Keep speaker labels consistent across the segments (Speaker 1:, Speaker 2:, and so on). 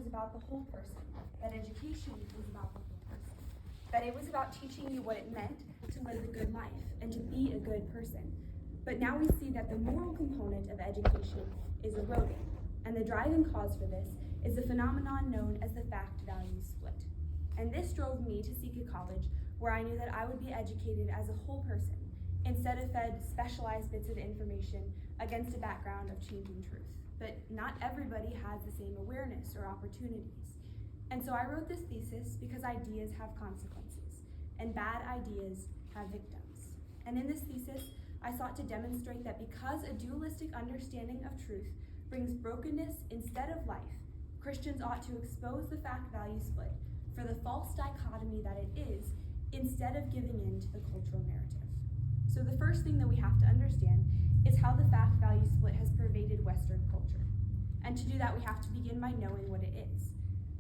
Speaker 1: about the whole person, that education was about the whole person, that it was about teaching you what it meant to live a good life and to be a good person. But now we see that the moral component of education is eroding, and the driving cause for this is the phenomenon known as the fact-value split. And this drove me to seek a college where I knew that I would be educated as a whole person, instead of fed specialized bits of information against a background of changing truth. But not everybody has the same awareness or opportunities. And so I wrote this thesis because ideas have consequences, and bad ideas have victims. And in this thesis, I sought to demonstrate that because a dualistic understanding of truth brings brokenness instead of life, Christians ought to expose the fact-value split for the false dichotomy that it is, instead of giving in to the cultural narrative. So the first thing that we have to understand is how the fact-value split has pervaded Western culture. And to do that, we have to begin by knowing what it is.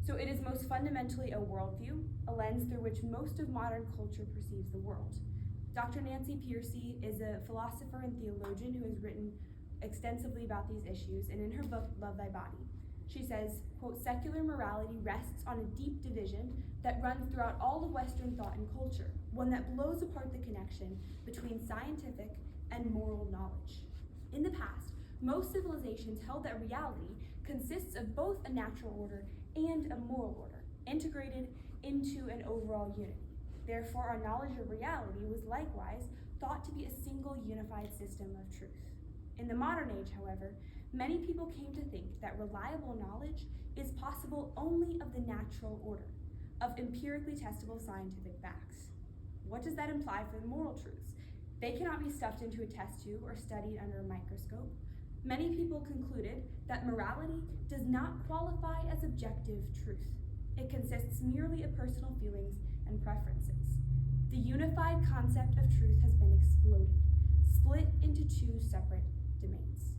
Speaker 1: So it is most fundamentally a worldview, a lens through which most of modern culture perceives the world. Dr. Nancy Pearcey is a philosopher and theologian who has written extensively about these issues, and in her book, Love Thy Body, she says, quote, secular morality rests on a deep division that runs throughout all of Western thought and culture, one that blows apart the connection between scientific and moral knowledge. In the past, most civilizations held that reality consists of both a natural order and a moral order, integrated into an overall unity. Therefore, our knowledge of reality was likewise thought to be a single unified system of truth. In the modern age, however, many people came to think that reliable knowledge is possible only of the natural order, of empirically testable scientific facts. What does that imply for the moral truths? They cannot be stuffed into a test tube or studied under a microscope. Many people concluded that morality does not qualify as objective truth. It consists merely of personal feelings and preferences. The unified concept of truth has been exploded, split into two separate domains.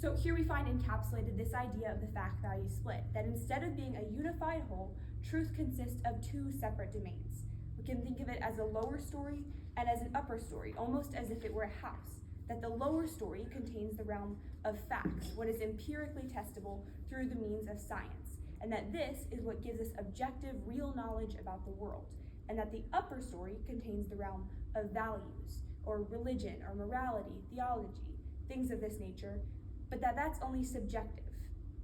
Speaker 1: So here we find encapsulated this idea of the fact-value split, that instead of being a unified whole, truth consists of two separate domains. We can think of it as a lower story and as an upper story, almost as if it were a house, that the lower story contains the realm of facts, what is empirically testable through the means of science, and that this is what gives us objective, real knowledge about the world, and that the upper story contains the realm of values, or religion, or morality, theology, things of this nature, but that's only subjective.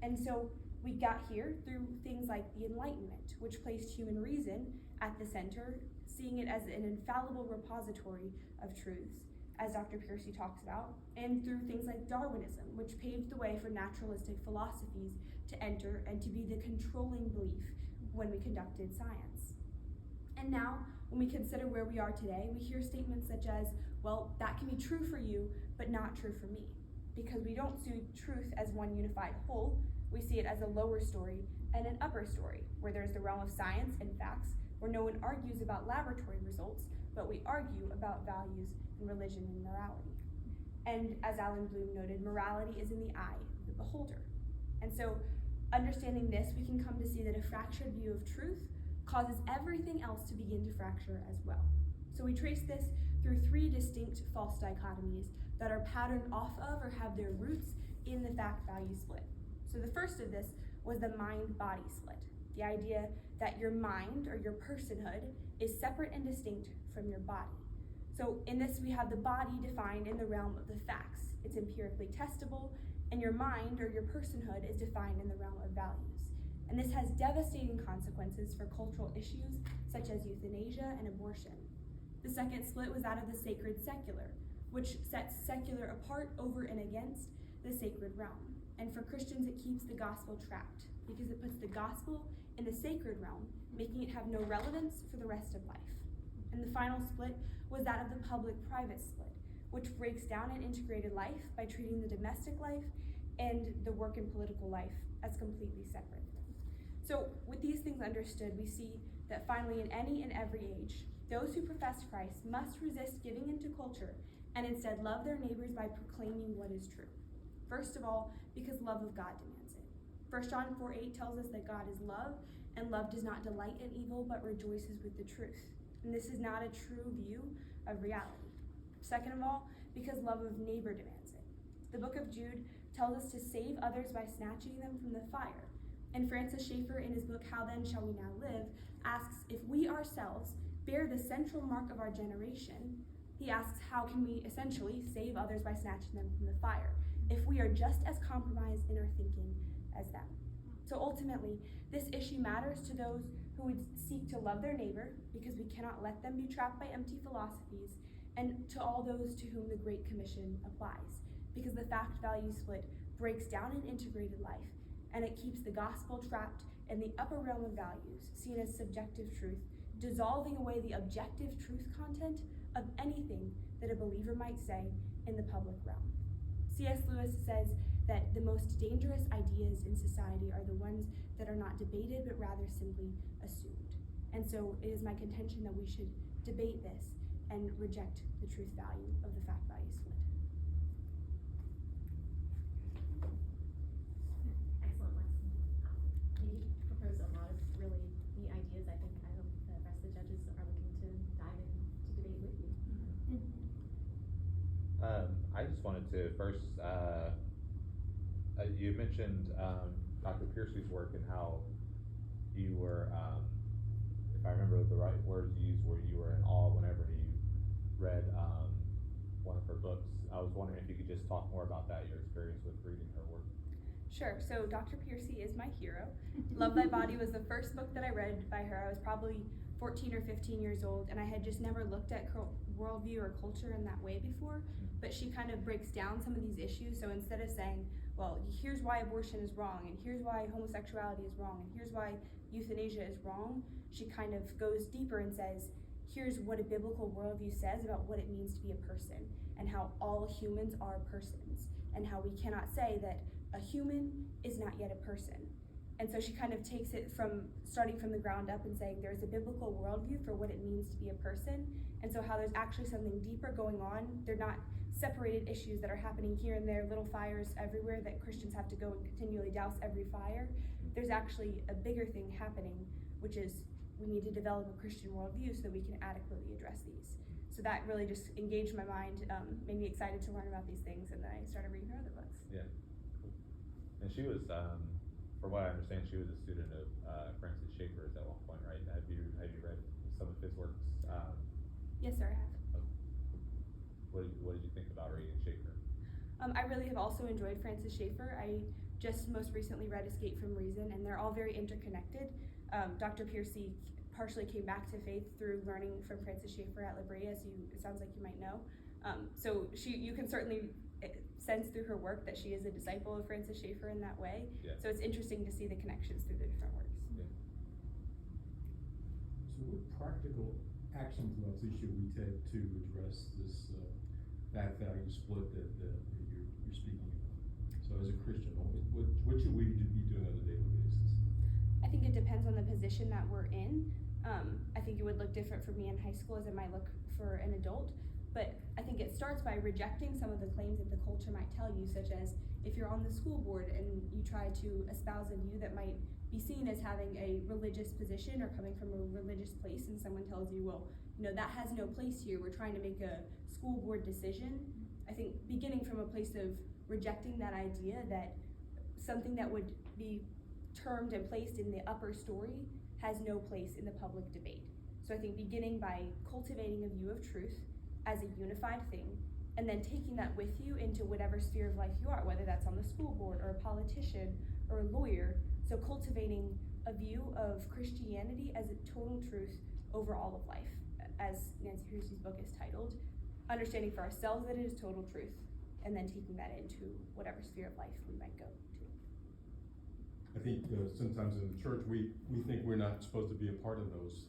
Speaker 1: And so we got here through things like the Enlightenment, which placed human reason at the center, seeing it as an infallible repository of truths, as Dr. Pearcey talks about, and through things like Darwinism, which paved the way for naturalistic philosophies to enter and to be the controlling belief when we conducted science. And now, when we consider where we are today, we hear statements such as, well, that can be true for you, but not true for me, because we don't see truth as one unified whole. We see it as a lower story and an upper story, where there's the realm of science and facts, where no one argues about laboratory results, but we argue about values and religion and morality. And as Alan Bloom noted, morality is in the eye of the beholder. And so, understanding this, we can come to see that a fractured view of truth causes everything else to begin to fracture as well. So we trace this through three distinct false dichotomies that are patterned off of or have their roots in the fact-value split. So the first of this was the mind-body split, the idea that your mind or your personhood is separate and distinct from your body. So in this, we have the body defined in the realm of the facts. It's empirically testable, and your mind or your personhood is defined in the realm of values. And this has devastating consequences for cultural issues such as euthanasia and abortion. The second split was that of the sacred secular, which sets secular apart over and against the sacred realm. And for Christians, it keeps the gospel trapped because it puts the gospel in the sacred realm, making it have no relevance for the rest of life. And the final split was that of the public-private split, which breaks down an integrated life by treating the domestic life and the work and political life as completely separate. So with these things understood, we see that finally in any and every age, those who profess Christ must resist giving into culture and instead love their neighbors by proclaiming what is true. First of all, because love of God demands it. 1 John 4:8 tells us that God is love, and love does not delight in evil, but rejoices with the truth. And this is not a true view of reality. Second of all, because love of neighbor demands it. The book of Jude tells us to save others by snatching them from the fire, And Francis Schaeffer, in his book, How Then Shall We Now Live, asks if we ourselves bear the central mark of our generation. He asks, how can we essentially save others by snatching them from the fire if we are just as compromised in our thinking as them? So ultimately, this issue matters to those who would seek to love their neighbor, because we cannot let them be trapped by empty philosophies, and to all those to whom the Great Commission applies, because the fact-value split breaks down an integrated life, and it keeps the gospel trapped in the upper realm of values, seen as subjective truth, dissolving away the objective truth content of anything that a believer might say in the public realm. C.S. Lewis says that the most dangerous ideas in society are the ones that are not debated, but rather simply assumed. And so it is my contention that we should debate this and reject the truth value of the fact-value split.
Speaker 2: Excellent, Lexi. You proposed a lot of really neat ideas. I hope the rest of the judges are looking to dive into debate with you.
Speaker 3: I just wanted to first, you mentioned Dr. Piercy's work and how you were, if I remember the right words you used, where you were in awe whenever you read one of her books. I was wondering if you could just talk more about that, your experience with reading her work.
Speaker 1: Sure. So Dr. Piercy is my hero. Love Thy Body was the first book that I read by her. I was probably 14 or 15 years old, and I had just never looked at worldview or culture in that way before, but she kind of breaks down some of these issues. So instead of saying, well, here's why abortion is wrong, and here's why homosexuality is wrong, and here's why euthanasia is wrong, she kind of goes deeper and says, here's what a biblical worldview says about what it means to be a person, and how all humans are persons, and how we cannot say that a human is not yet a person. And so she kind of takes it from starting from the ground up and saying there's a biblical worldview for what it means to be a person, and so how there's actually something deeper going on. They're not separated issues that are happening here and there, little fires everywhere that Christians have to go and continually douse every fire. There's actually a bigger thing happening, which is we need to develop a Christian worldview so that we can adequately address these. So that really just engaged my mind, made me excited to learn about these things, and then I started reading her other books.
Speaker 3: Yeah, cool. And she was, from what I understand, she was a student of Francis Schaeffer's at one point, right? Have you read some of his works?
Speaker 1: Yes, sir, I have.
Speaker 3: What did you think about reading Schaeffer?
Speaker 1: I really have also enjoyed Francis Schaeffer. I just most recently read Escape from Reason, and they're all very interconnected. Dr. Piercy partially came back to faith through learning from Francis Schaeffer at La Brea, as it sounds like you might know. So you can certainly sense through her work that she is a disciple of Francis Schaeffer in that way.
Speaker 3: Yeah.
Speaker 1: So it's interesting to see the connections through the different works.
Speaker 3: Yeah.
Speaker 4: So what practical actions, Lexi, should we take to address this fact-value split that you're speaking about? So as a Christian, what should we be doing on a daily basis?
Speaker 1: I think it depends on the position that we're in. I think it would look different for me in high school as it might look for an adult. But I think it starts by rejecting some of the claims that the culture might tell you, such as if you're on the school board and you try to espouse a view that might be seen as having a religious position or coming from a religious place, and someone tells you, well, that has no place here, we're trying to make a school board decision. I think beginning from a place of rejecting that idea that something that would be termed and placed in the upper story has no place in the public debate. So I think beginning by cultivating a view of truth as a unified thing, and then taking that with you into whatever sphere of life you are, whether that's on the school board or a politician or a lawyer. So cultivating a view of Christianity as a total truth over all of life, as Nancy Piercy's book is titled, understanding for ourselves that it is total truth, and then taking that into whatever sphere of life we might go to.
Speaker 4: I think sometimes in the church we think we're not supposed to be a part of those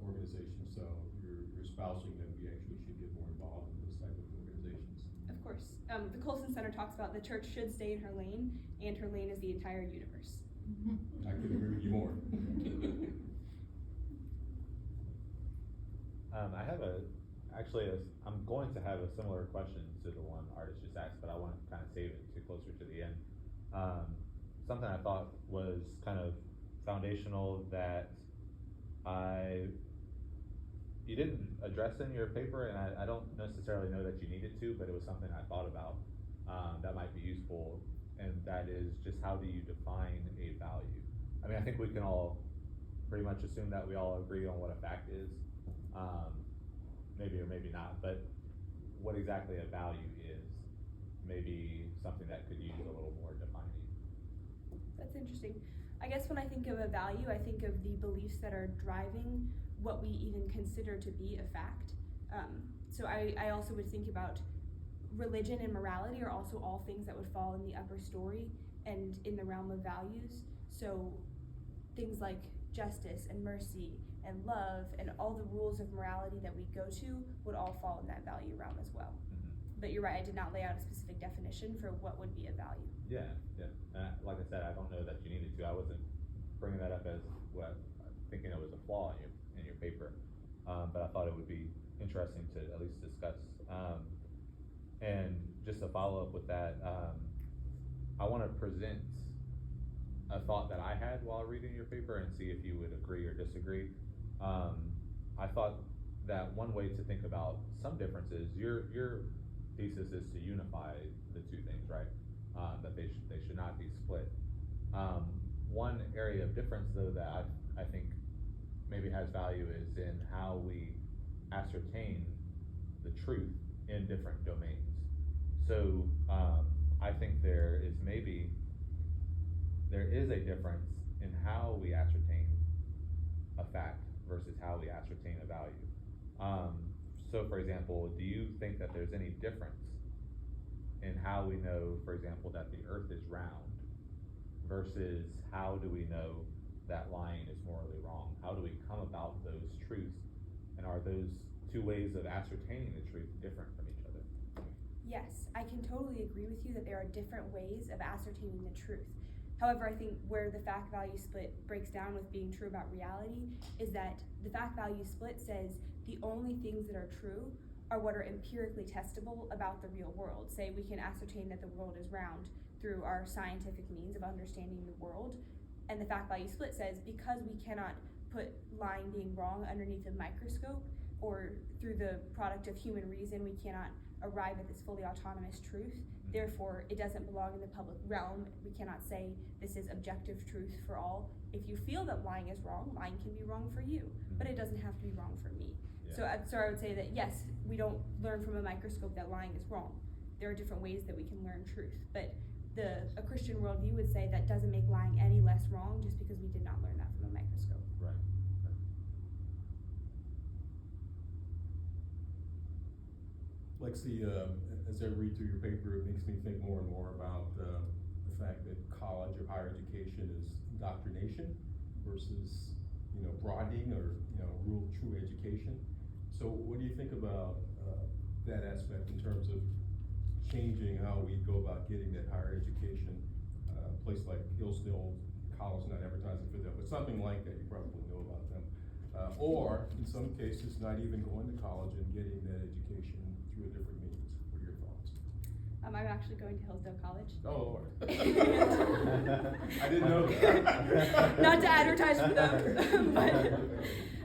Speaker 4: organizations, so you're espousing that we actually should get more involved in those type of organizations.
Speaker 1: Of course. The Colson Center talks about the church should stay in her lane, and her lane is the entire universe.
Speaker 4: I couldn't agree with you more.
Speaker 3: I'm going to have a similar question to the one artist just asked, but I want to kind of save it to closer to the end. Something I thought was kind of foundational that you didn't address in your paper, and I don't necessarily know that you needed to, but it was something I thought about that might be useful, and that is just how do you define a value? think we can all pretty much assume that we all agree on what a fact is. Maybe or maybe not, but what exactly a value is, maybe something that could use a little more defining.
Speaker 1: That's interesting. I guess when I think of a value, I think of the beliefs that are driving what we even consider to be a fact. So I also would think about religion and morality are also all things that would fall in the upper story and in the realm of values. So things like justice and mercy and love and all the rules of morality that we go to would all fall in that value realm as well.
Speaker 3: Mm-hmm.
Speaker 1: But you're right, I did not lay out a specific definition for what would be a value.
Speaker 3: Yeah. Like I said, I don't know that you needed to. I wasn't bringing that up as thinking it was a flaw in your paper, but I thought it would be interesting to at least discuss. And just to follow up with that, I want to present a thought that I had while reading your paper and see if you would agree or disagree. I thought that one way to think about some differences, your thesis is to unify the two things, right? That they should not be split. One area of difference though that I think maybe has value is in how we ascertain the truth in different domains. So I think there is a difference in how we ascertain a fact versus how we ascertain a value. So for example, do you think that there's any difference in how we know, for example, that the earth is round versus how do we know that lying is morally wrong? How do we come about those truths, and are those two ways of ascertaining the truth different from each other?
Speaker 1: Yes, I can totally agree with you that there are different ways of ascertaining the truth. However, I think where the fact value split breaks down with being true about reality is that the fact value split says the only things that are true are what are empirically testable about the real world. Say we can ascertain that the world is round through our scientific means of understanding the world, and the fact value split says because we cannot put lying being wrong underneath a microscope or through the product of human reason, we cannot arrive at this fully autonomous truth. Therefore, it doesn't belong in the public realm. We cannot say this is objective truth for all. If you feel that lying is wrong, lying can be wrong for you, but it doesn't have to be wrong for me. Yeah. So I would say that yes, we don't learn from a microscope that lying is wrong. There are different ways that we can learn truth, but a Christian worldview would say that doesn't make lying any less wrong just because we did not learn that from a microscope.
Speaker 3: Right.
Speaker 4: Lexi, as I read through your paper, it makes me think more and more about the fact that college or higher education is indoctrination versus, broadening or, real true education. So what do you think about that aspect in terms of changing how we go about getting that higher education? A place like Hillsdale College, not advertising for them, but something like that, you probably know about them. Or in some cases, not even going to college and getting that education through a different means. What are your thoughts?
Speaker 1: I'm actually going to Hillsdale College.
Speaker 4: Oh, Lord. I didn't know that.
Speaker 1: Not to advertise for them, but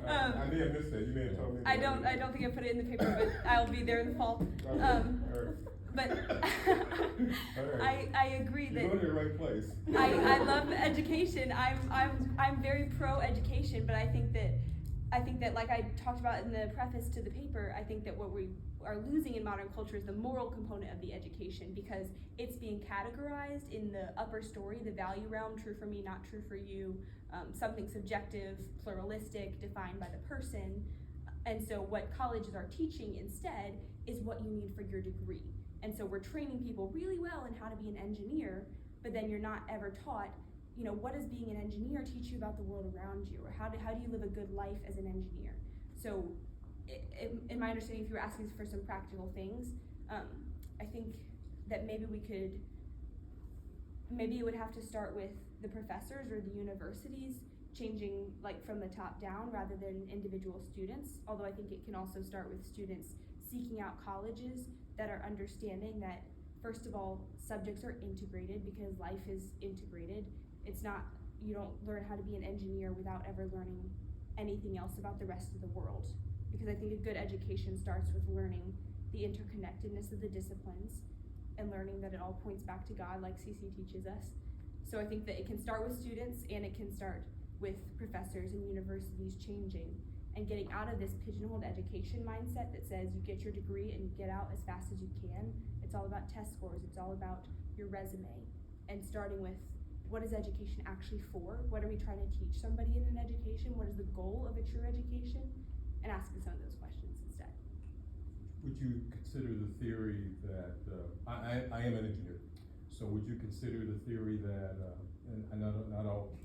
Speaker 4: I may have missed that. You may have told me.
Speaker 1: I don't think I put it in the paper, but I'll be there in the fall. But I agree that
Speaker 4: you're going to the right place.
Speaker 1: I love education. I'm very pro education, but I think that like I talked about in the preface to the paper, I think that what we are losing in modern culture is the moral component of the education, because it's being categorized in the upper story, the value realm, true for me, not true for you, something subjective, pluralistic, defined by the person. And so what colleges are teaching instead is what you need for your degree. And so we're training people really well in how to be an engineer, but then you're not ever taught, what does being an engineer teach you about the world around you, or how do you live a good life as an engineer? So in my understanding, if you were asking for some practical things, I think that maybe it would have to start with the professors or the universities changing like from the top down rather than individual students, although I think it can also start with students seeking out colleges that are understanding that, first of all, subjects are integrated because life is integrated. It's not, you don't learn how to be an engineer without ever learning anything else about the rest of the world. Because I think a good education starts with learning the interconnectedness of the disciplines and learning that it all points back to God, like CC teaches us, So I think that it can start with students and it can start with professors and universities changing and getting out of this pigeonholed education mindset that says you get your degree and you get out as fast as you can. It's all about test scores, it's all about your resume, and starting with what is education actually for? What are we trying to teach somebody in an education? What is the goal of a true education? And asking some of those questions instead.
Speaker 4: Would you consider the theory that, I am an engineer, so would you consider the theory that, and I know not all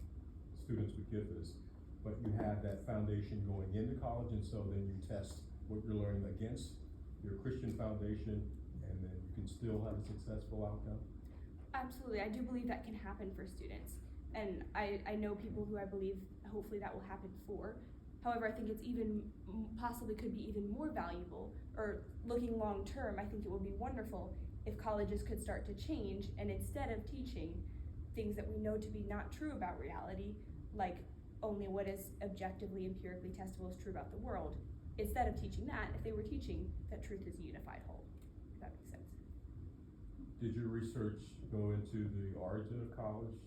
Speaker 4: students would get this, but you have that foundation going into college, and so then you test what you're learning against your Christian foundation, and then you can still have a successful outcome?
Speaker 1: Absolutely, I do believe that can happen for students. And I know people who I believe hopefully that will happen for. However, I think it's even possibly could be even more valuable, or looking long term, I think it would be wonderful if colleges could start to change, and instead of teaching things that we know to be not true about reality, like only what is objectively, empirically testable is true about the world, instead of teaching that, if they were teaching that truth is a unified whole, if that makes sense.
Speaker 4: Did your research go into the origin of college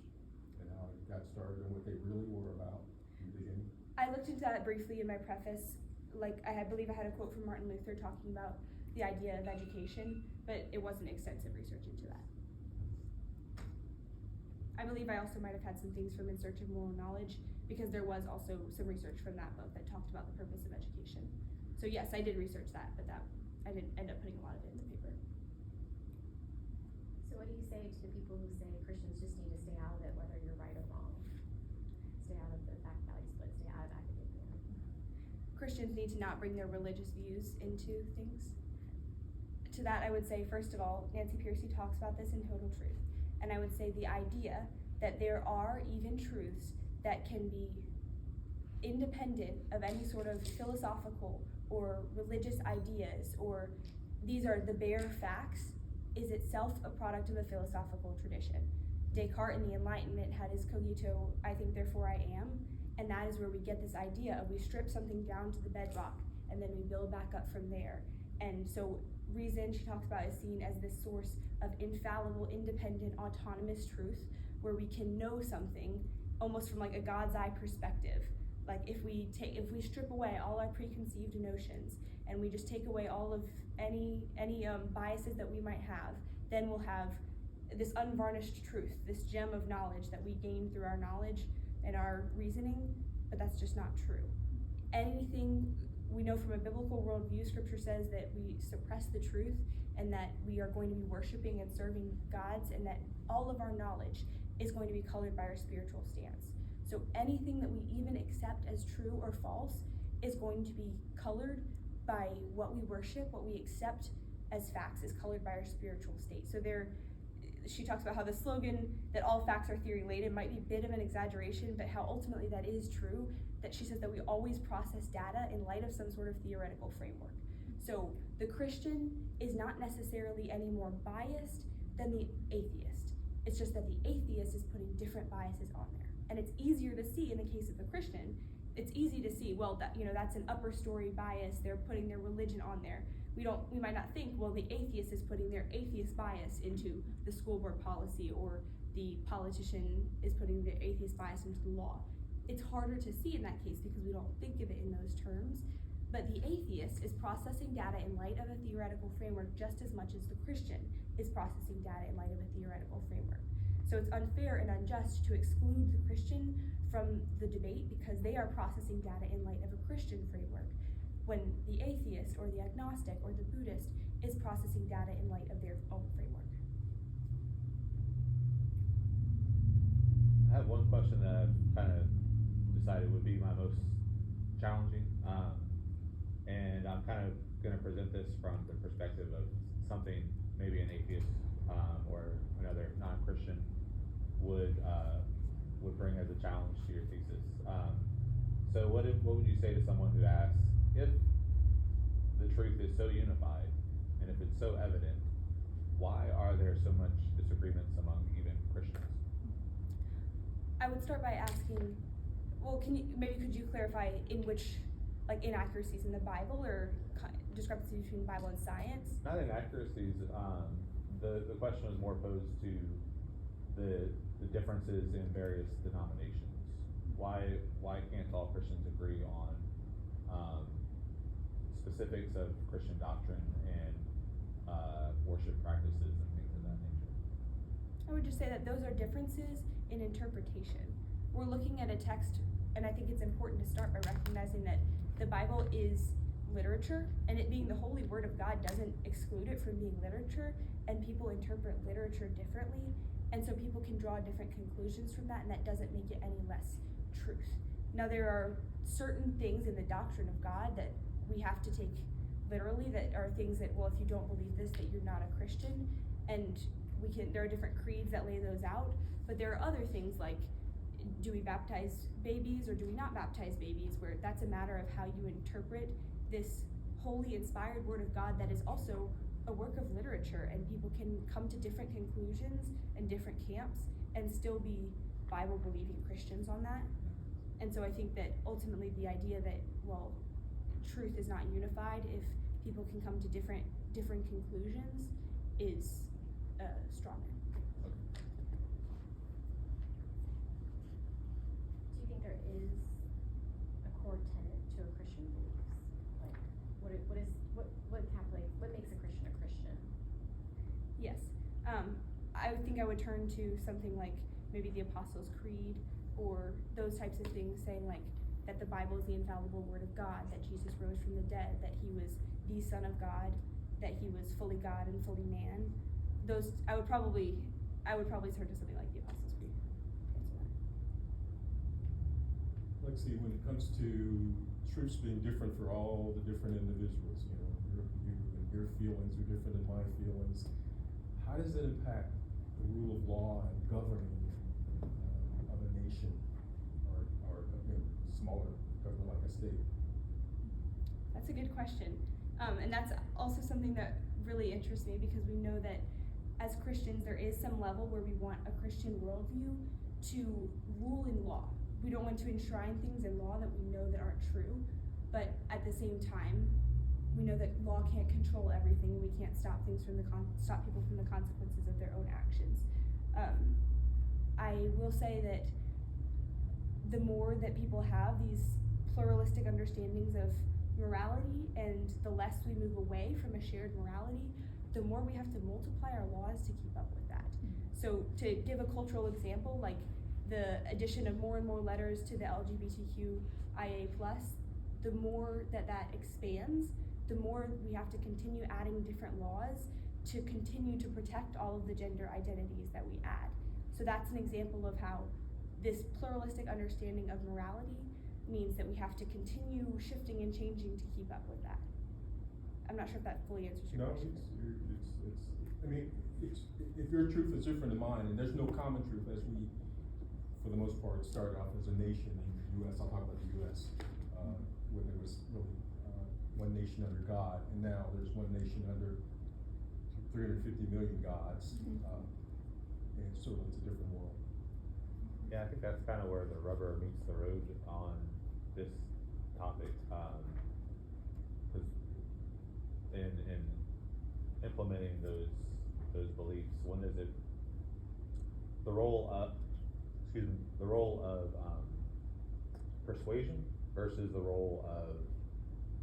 Speaker 4: and how it got started and what they really were about in the beginning?
Speaker 1: I looked into that briefly in my preface. Like, I believe I had a quote from Martin Luther talking about the idea of education, but it wasn't extensive research into that. I believe I also might have had some things from In Search of Moral Knowledge, because there was also some research from that book that talked about the purpose of education. So yes, I did research that, but that I didn't end up putting a lot of it in the paper.
Speaker 2: So what do you say to the people who say Christians just need to stay out of it, whether you're right or wrong? Stay out of the fact-value split, stay out of academia.
Speaker 1: Christians need to not bring their religious views into things. To that, I would say, first of all, Nancy Pearcey talks about this in Total Truth. And I would say the idea that there are even truths that can be independent of any sort of philosophical or religious ideas, or these are the bare facts, is itself a product of a philosophical tradition. Descartes in the Enlightenment had his cogito, I think therefore I am, and that is where we get this idea of we strip something down to the bedrock and then we build back up from there. And so reason, she talks about, is seen as this source of infallible, independent, autonomous truth, where we can know something almost from like a God's eye perspective. Like if we strip away all our preconceived notions and we just take away all of any biases that we might have, then we'll have this unvarnished truth, this gem of knowledge that we gain through our knowledge and our reasoning, but that's just not true. Anything we know from a biblical worldview, scripture says that we suppress the truth and that we are going to be worshiping and serving gods, and that all of our knowledge is going to be colored by our spiritual stance. So anything that we even accept as true or false is going to be colored by what we worship, what we accept as facts is colored by our spiritual state. So she talks about how the slogan that all facts are theory laden might be a bit of an exaggeration, but how ultimately that is true, that she says that we always process data in light of some sort of theoretical framework. So the Christian is not necessarily any more biased than the atheist. It's just that the atheist is putting different biases on there. And it's easier to see in the case of the Christian. It's easy to see, well, that that's an upper story bias. They're putting their religion on there. We might not think, well, the atheist is putting their atheist bias into the school board policy, or the politician is putting their atheist bias into the law. It's harder to see in that case because we don't think of it in those terms. But the atheist is processing data in light of a theoretical framework just as much as the Christian is processing data in light of a theoretical framework. So it's unfair and unjust to exclude the Christian from the debate because they are processing data in light of a Christian framework, when the atheist or the agnostic or the Buddhist is processing data in light of their own framework.
Speaker 3: I have one question that I've kind of decided would be my most challenging, and I'm kind of going to present this from the perspective of something maybe an atheist or another non-Christian would bring as a challenge to your thesis. So what would you say to someone who asks, if the truth is so unified and if it's so evident, why are there so much disagreements among even Christians?
Speaker 1: I would start by asking, well, could you clarify in which, like, inaccuracies in the Bible or discrepancies between Bible and science?
Speaker 3: Not inaccuracies. The question was more posed to the the differences in various denominations? Why can't all Christians agree on specifics of Christian doctrine and worship practices and things of that nature?
Speaker 1: I would just say that those are differences in interpretation. We're looking at a text, and I think it's important to start by recognizing that the Bible is literature, and it being the holy word of God doesn't exclude it from being literature, and people interpret literature differently, and so people can draw different conclusions from that, and that doesn't make it any less truth. Now, there are certain things in the doctrine of God that we have to take literally, that are things that, well, if you don't believe this, that you're not a Christian, and there are different creeds that lay those out, but there are other things like, do we baptize babies or do we not baptize babies, where that's a matter of how you interpret this holy inspired word of God that is also a work of literature, and people can come to different conclusions and different camps and still be Bible believing Christians on that. And so I think that ultimately the idea that, well, truth is not unified if people can come to different conclusions is stronger.
Speaker 2: Do you think there is a core tenet to a Christian beliefs? Like, what makes a Christian a Christian?
Speaker 1: Yes. I would think I would turn to something like maybe the Apostles' Creed or those types of things, saying like that the Bible is the infallible word of God, that Jesus rose from the dead, that he was the Son of God, that he was fully God and fully man. Those I would probably turn to something like the Apostles' Creed.
Speaker 4: Lexi, when it comes to truths being different for all the different individuals, your feelings are different than my feelings, how does it impact the rule of law and governing of a nation or smaller government like a state?
Speaker 1: That's a good question. And that's also something that really interests me, because we know that as Christians, there is some level where we want a Christian worldview to rule in law. We don't want to enshrine things in law that we know that aren't true, but at the same time, we know that law can't control everything, and we can't stop things stop people from the consequences of their own actions. I will say that the more that people have these pluralistic understandings of morality, and the less we move away from a shared morality, the more we have to multiply our laws to keep up with that. So to give a cultural example, like the addition of more and more letters to the LGBTQIA+, the more that expands, the more we have to continue adding different laws to continue to protect all of the gender identities that we add. So that's an example of how this pluralistic understanding of morality means that we have to continue shifting and changing to keep up with that. I'm not sure if that fully answers your question.
Speaker 4: If your truth is different than mine, and there's no common truth, as we, for the most part, started off as a nation in the U.S., I'll talk about the U.S., where there was really one nation under God, and now there's one nation under 350 million gods, and so it's a different world.
Speaker 3: Yeah, I think that's kind of where the rubber meets the road on this topic, because in implementing those beliefs, when is it the role of persuasion versus the role of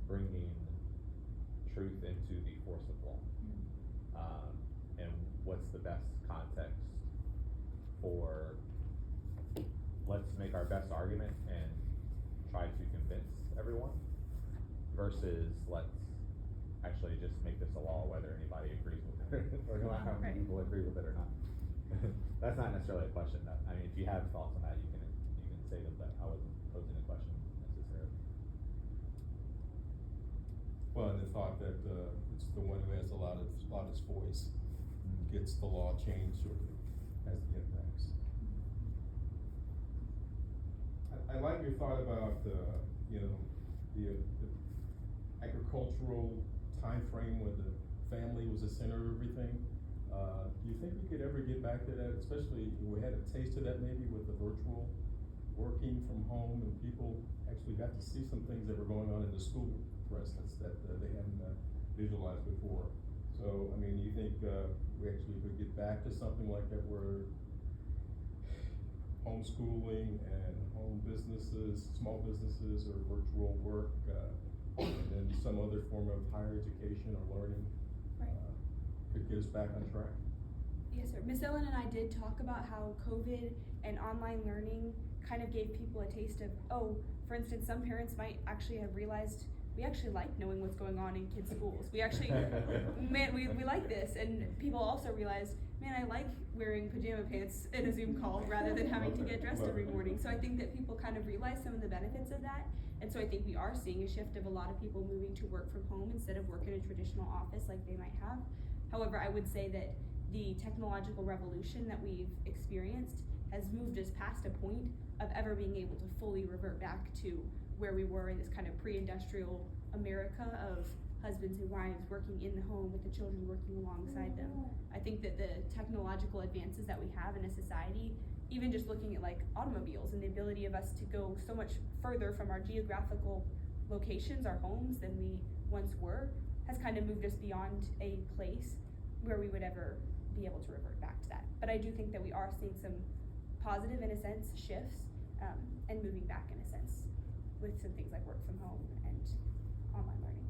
Speaker 3: bringing truth into the force of law, and what's the best context for let's make our best argument and try to convince everyone versus let's actually just make this a law whether anybody agrees with it or no matter how many people agree with it or not. That's not necessarily a question. I mean, if you have thoughts on that, you can say them, but I wasn't posing a question necessarily.
Speaker 4: Well, and the thought that it's the one who has the loudest voice gets the law changed or has the impacts. I like your thought about the agricultural time frame where the family was the center of everything. Do you think we could ever get back to that, especially we had a taste of that maybe with the virtual working from home, and people actually got to see some things that were going on in the school, for instance, that they hadn't visualized before. So, I mean, do you think we actually could get back to something like that where
Speaker 5: homeschooling and home businesses, small businesses, or virtual work, and then some other form of higher education or learning could get us back on track.
Speaker 1: Yes, sir. Miss Ellen and I did talk about how COVID and online learning kind of gave people a taste of, oh, for instance, some parents might actually have realized we actually like knowing what's going on in kids' schools. We actually, man, we like this. And people also realized, man, I like wearing pajama pants in a Zoom call rather than having to get dressed every morning. So I think that people kind of realize some of the benefits of that. And so I think we are seeing a shift of a lot of people moving to work from home instead of work in a traditional office like they might have. However, I would say that the technological revolution that we've experienced has moved us past a point of ever being able to fully revert back to where we were in this kind of pre-industrial America of husbands and wives working in the home with the children working alongside them. I think that the technological advances that we have in a society, even just looking at like automobiles and the ability of us to go so much further from our geographical locations, our homes, than we once were, has kind of moved us beyond a place where we would ever be able to revert back to that. But I do think that we are seeing some positive, in a sense, shifts and moving back in a sense with some things like work from home and online learning.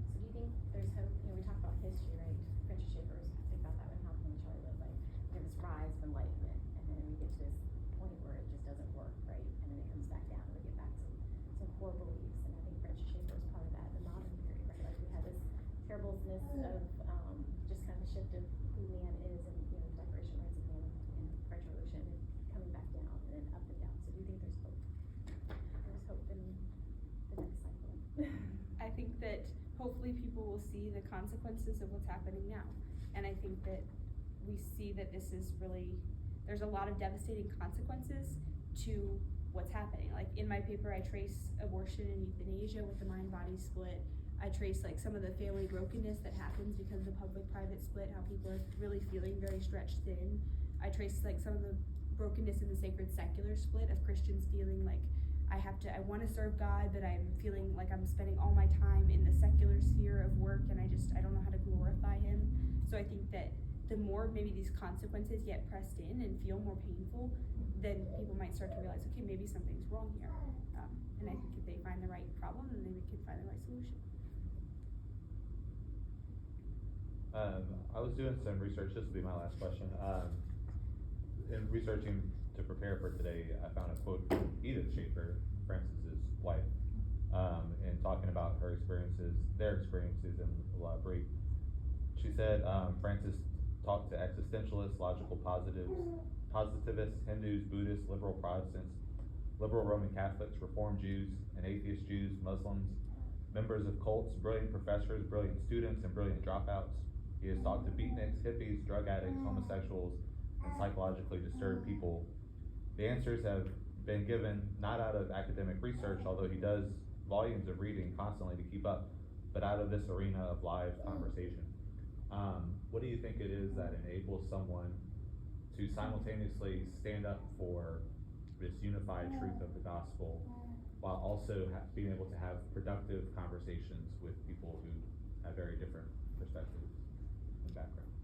Speaker 2: So do you think there's hope? You know, we talk about history, right? French Schaeffer's think about that when Malcolm and Charlie lived, like there's this rise of enlightenment, and then we get to this point where it just doesn't work, right? And then it comes back down, and we get back to some core beliefs. And I think French Schaeffer is part of that, the modern period, right? Like we had this terribleness of just kind of a shift of who man is, and you know, Declaration of Rights of Man and French Revolution, and coming back down and then up and down. So do you think there's hope? There's hope in the next cycle.
Speaker 1: I think that hopefully people will see the consequences of what's happening now. And I think that we see that this is really, there's a lot of devastating consequences to what's happening. Like in my paper, I trace abortion and euthanasia with the mind-body split. I trace like some of the family brokenness that happens because of the public-private split, how people are really feeling very stretched thin. I trace like some of the brokenness in the sacred-secular split of Christians feeling like I want to serve God, but I'm feeling like I'm spending all my time in the secular sphere of work, and I don't know how to glorify Him. So I think that the more maybe these consequences get pressed in and feel more painful, then people might start to realize, okay, maybe something's wrong here. And I think if they find the right problem, then they can find the right solution.
Speaker 3: I was doing some research, this will be my last question. In researching to prepare for today, I found a quote from Edith Schaeffer, Francis's wife, in talking about their experiences in La Brie. She said Francis talked to existentialists, logical positivists, Hindus, Buddhists, liberal Protestants, liberal Roman Catholics, Reformed Jews, and atheist Jews, Muslims, members of cults, brilliant professors, brilliant students, and brilliant dropouts. He has talked to beatniks, hippies, drug addicts, homosexuals, and psychologically disturbed people. The answers have been given not out of academic research, although he does volumes of reading constantly to keep up, but out of this arena of live conversation. What do you think it is that enables someone to simultaneously stand up for this unified truth of the gospel while also being able to have productive conversations with people who have very different perspectives and backgrounds?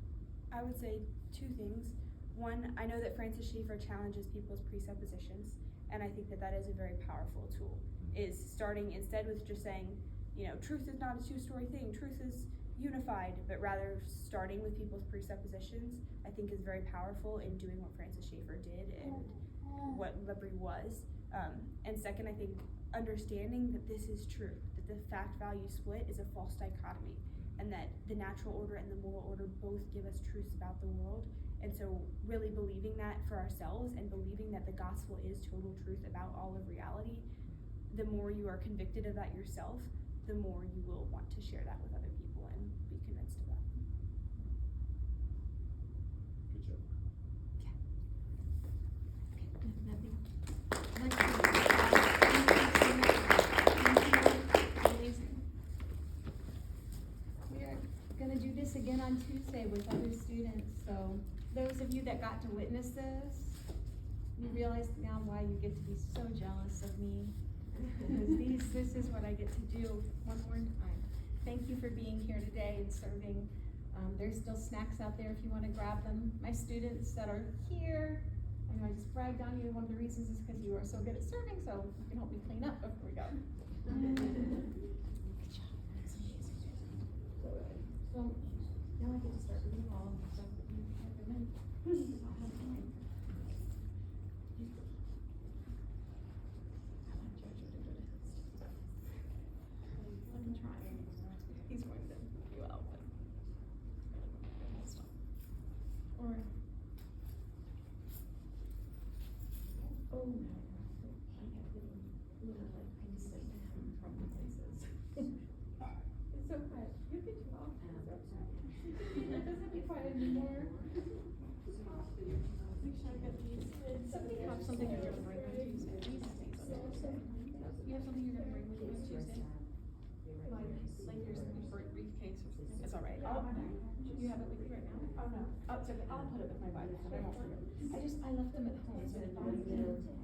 Speaker 1: I would say two things. One, I know that Francis Schaeffer challenges people's presuppositions, and I think that that is a very powerful tool, is starting instead with just saying, you know, truth is not a two-story thing, truth is unified, but rather starting with people's presuppositions, I think is very powerful in doing what Francis Schaeffer did and what La Brie was. And second, I think understanding that this is true, that the fact-value split is a false dichotomy, and that the natural order and the moral order both give us truths about the world. And so really believing that for ourselves and believing that the gospel is total truth about all of reality, the more you are convicted of that yourself, the more you will want to share that with other people and be convinced of that.
Speaker 5: Good job.
Speaker 6: Nothing. Amazing. We are gonna do this again on Tuesday with other students, so those of you that got to witness this, you realize now why you get to be so jealous of me. Because this is what I get to do one more time. Thank you for being here today and serving. There's still snacks out there if you want to grab them. My students that are here, I know I just bragged on you, one of the reasons is because you are so good at serving, so you can help me clean up before we go. Good job. So, now I get to start reading all of the stuff that you have been in. I'll have time. Let me try. He's going to do well, but. Or. Oh, no. I have little like things that happen from places. It's so quiet. You can do well. It doesn't be quiet anymore. Make sure I got these. Somebody have something you're gonna bring on Tuesday. You have something you're gonna bring with you on Tuesday? Like your briefcase or something? It's all right. You have it with you right now? Oh, no. Oh, it's okay. I'll put it with my Bible, but I won't forget. I left them at home, so I didn't